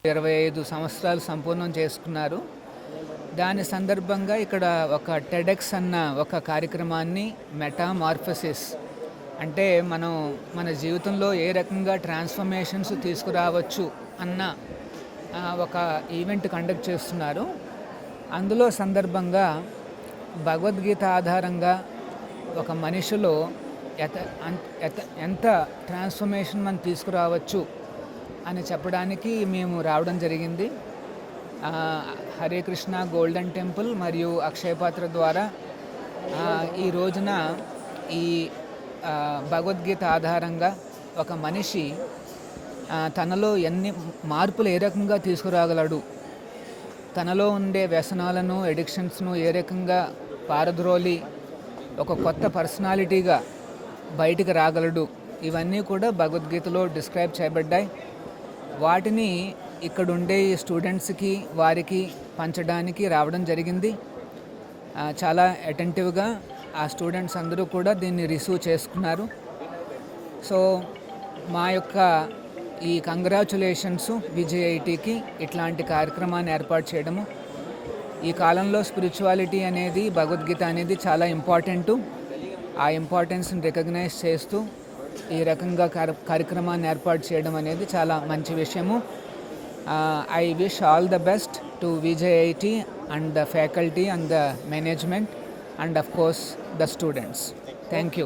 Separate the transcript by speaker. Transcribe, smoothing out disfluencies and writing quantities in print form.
Speaker 1: 25 సంవత్సరాలు సంపూర్ణం చేసుకున్నారు. దాని సందర్భంగా ఇక్కడ ఒక టెడెక్స్ అన్న ఒక కార్యక్రమాన్ని మెటామార్ఫసిస్ అంటే మన జీవితంలో ఏ రకంగా ట్రాన్స్ఫర్మేషన్స్ తీసుకురావచ్చు అన్న ఒక ఈవెంట్ కండక్ట్ చేస్తున్నారు. అందులో సందర్భంగా భగవద్గీత ఆధారంగా ఒక మనిషిలో ఎంత ట్రాన్స్ఫర్మేషన్ మనం తీసుకురావచ్చు అని చెప్పడానికి మేము రావడం జరిగింది. హరే కృష్ణ గోల్డెన్ టెంపుల్ మరియు అక్షయపాత్ర ద్వారా ఈ రోజున ఈ భగవద్గీత ఆధారంగా ఒక మనిషి తనలో ఎన్ని మార్పులు ఏ రకంగా తీసుకురాగలడు, తనలో ఉండే వ్యసనాలను ఎడిక్షన్స్ను ఏ రకంగా పారద్రోలి ఒక కొత్త పర్సనాలిటీగా బయటికి రాగలడు, ఇవన్నీ కూడా భగవద్గీతలో డిస్క్రైబ్ చేయబడ్డాయి. వాటిని ఇక్కడుండే స్టూడెంట్స్కి వారికి పంచడానికి రావడం జరిగింది. చాలా అటెంటివ్గా ఆ స్టూడెంట్స్ అందరూ కూడా దీన్ని రిసీవ్ చేసుకున్నారు. సో మా యొక్క ఈ కంగ్రాచులేషన్స్ విజేఐటీకి ఇట్లాంటి కార్యక్రమాన్ని ఏర్పాటు చేయడము. ఈ కాలంలో స్పిరిచువాలిటీ అనేది, భగవద్గీత అనేది చాలా ఇంపార్టెంటు. ఆ ఇంపార్టెన్స్ని రికగ్నైజ్ చేస్తూ ఈ రకంగా కార్యక్రమాన్ని ఏర్పాటు చేయడం అనేది చాలా మంచి విషయము. I wish all the best to VJIT and the faculty and the management and of course the students. Thank you.